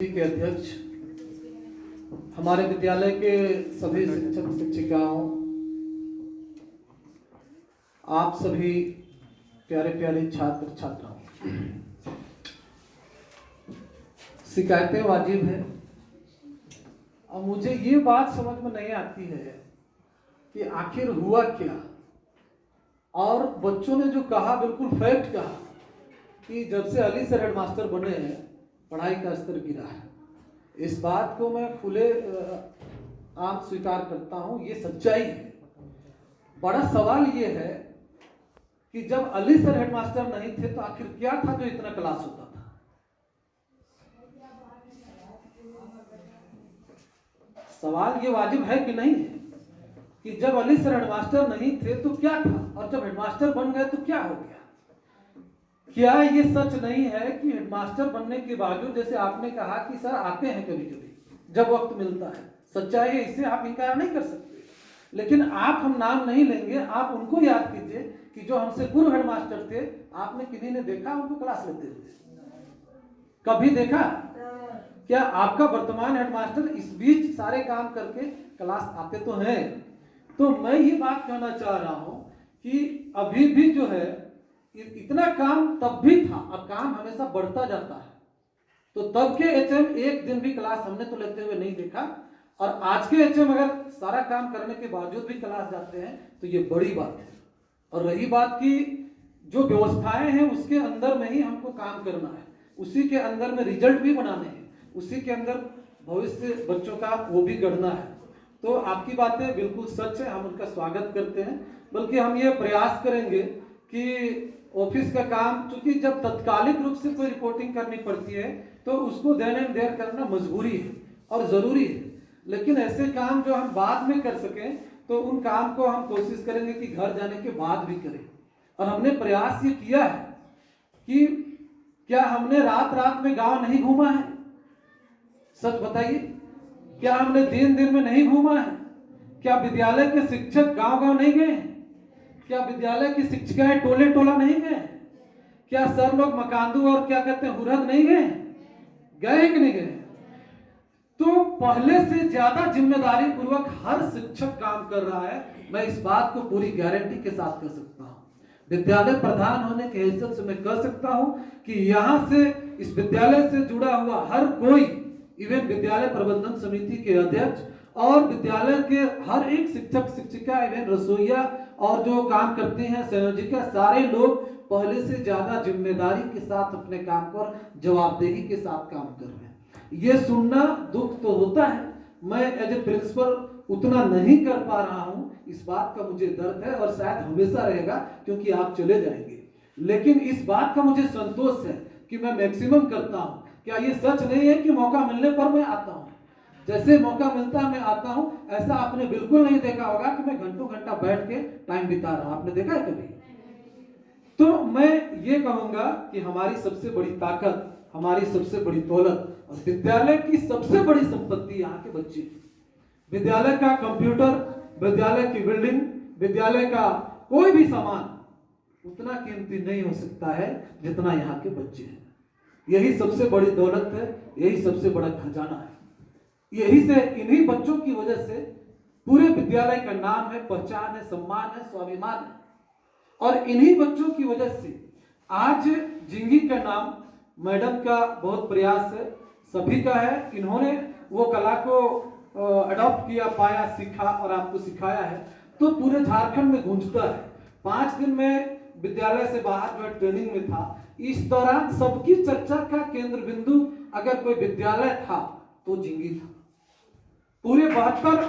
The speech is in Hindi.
के अध्यक्ष, हमारे विद्यालय के सभी शिक्षक शिक्षिकाओं, आप सभी प्यारे प्यारे छात्र छात्राओं, शिकायतें वाजिब है। और मुझे ये बात समझ में नहीं आती है कि आखिर हुआ क्या। और बच्चों ने जो कहा बिल्कुल फैक्ट कहा कि जब से अली सर हेडमास्टर बने हैं पढ़ाई का स्तर गिरा है। इस बात को मैं खुले आम स्वीकार करता हूं, ये सच्चाई है। बड़ा सवाल ये है कि जब अली सर हेडमास्टर नहीं थे तो आखिर क्या था जो इतना क्लास होता था। सवाल ये वाजिब है कि नहीं है कि जब अली सर हेडमास्टर नहीं थे तो क्या था, और जब हेडमास्टर बन गए तो क्या हो गया। क्या ये सच नहीं है कि हेडमास्टर बनने के बावजूद, जैसे आपने कहा कि सर आते हैं कभी कभी जब वक्त मिलता है, सच्चाई है, इसे आप इनकार नहीं कर सकते। लेकिन आप, हम नाम नहीं लेंगे, आप उनको याद कीजिए कि जो हमसे पूर्व हेडमास्टर थे, आपने किन्हीं ने देखा उनको क्लास लेते हुए? कभी देखा? क्या आपका वर्तमान हेडमास्टर इस बीच सारे काम करके क्लास आते तो हैं? तो मैं ये बात कहना चाह रहा हूं कि अभी भी जो है इतना काम तब भी था, अब काम हमेशा बढ़ता जाता है। तो तब के एचएम एक दिन भी क्लास हमने तो लेते हुए नहीं देखा, और आज के एचएम अगर सारा काम करने के बावजूद भी क्लास जाते हैं तो ये बड़ी बात है। और रही बात की जो व्यवस्थाएं हैं उसके अंदर में ही हमको काम करना है, उसी के अंदर में रिजल्ट भी बनाने हैं, उसी के अंदर भविष्य बच्चों का वो भी गढ़ना है। तो आपकी बातें बिल्कुल सच है, हम उनका स्वागत करते हैं। बल्कि हम ये प्रयास करेंगे कि ऑफिस का काम, चूंकि जब तत्कालिक रूप से कोई रिपोर्टिंग करनी पड़ती है तो उसको देन एंड देयर करना मजबूरी है और जरूरी है। लेकिन ऐसे काम जो हम बाद में कर सकें तो उन काम को हम कोशिश करेंगे कि घर जाने के बाद भी करें। और हमने प्रयास ये किया है कि क्या हमने रात रात में गांव नहीं घूमा है? सच बताइए, क्या हमने दिन दिन में नहीं घूमा है? क्या विद्यालय के शिक्षक गांव गांव नहीं गए? क्या विद्यालय की शिक्षिकाएं टोले टोला नहीं गए? क्या सर लोग मकांदू और क्या कहते हैं हुरद नहीं गए? गए कि नहीं गए? तो पहले से ज्यादा जिम्मेदारी पूर्वक हर शिक्षक काम कर रहा है। मैं इस बात को पूरी गारंटी के साथ कह सकता हूं, विद्यालय प्रधान होने के हैसियत से मैं कह सकता हूं कि यहां से इस विद्यालय से जुड़ा हुआ हर कोई, इवन विद्यालय प्रबंधन समिति के अध्यक्ष और विद्यालय के हर एक शिक्षक शिक्षिका, इवन रसोईया और जो काम करते हैं संयोजिका, सारे लोग पहले से ज्यादा जिम्मेदारी के साथ अपने काम पर जवाबदेही के साथ काम कर रहे हैं। ये सुनना दुख तो होता है, मैं एज ए प्रिंसिपल उतना नहीं कर पा रहा हूं, इस बात का मुझे दर्द है और शायद हमेशा रहेगा क्योंकि आप चले जाएंगे। लेकिन इस बात का मुझे संतोष है कि मैं मैक्सिमम करता हूं। क्या ये सच नहीं है कि मौका मिलने पर मैं आता हूं? जैसे मौका मिलता है मैं आता हूं, ऐसा आपने बिल्कुल नहीं देखा होगा कि मैं घंटों घंटा बैठ के टाइम बिता रहा हूं। आपने देखा है कभी? तो मैं ये कहूंगा कि हमारी सबसे बड़ी ताकत, हमारी सबसे बड़ी दौलत और विद्यालय की सबसे बड़ी संपत्ति यहाँ के बच्चे। विद्यालय का कंप्यूटर, विद्यालय की बिल्डिंग, विद्यालय का कोई भी सामान उतना कीमती नहीं हो सकता है जितना यहाँ के बच्चे हैं। यही सबसे बड़ी दौलत है, यही सबसे बड़ा खजाना है। यही से, इन्हीं बच्चों की वजह से पूरे विद्यालय का नाम है, पहचान है, सम्मान है, स्वाभिमान है। और इन्हीं बच्चों की वजह से आज जिंगी का नाम, मैडम का बहुत प्रयास है, सभी का है। इन्होंने वो कला को अडॉप्ट किया, पाया, सीखा और आपको सिखाया है, तो पूरे झारखंड में गूंजता है। 5 दिन में विद्यालय से बाहर जो ट्रेनिंग में था, इस दौरान सबकी चर्चा का केंद्र बिंदु अगर कोई विद्यालय था तो जिंगी था। पूरे 72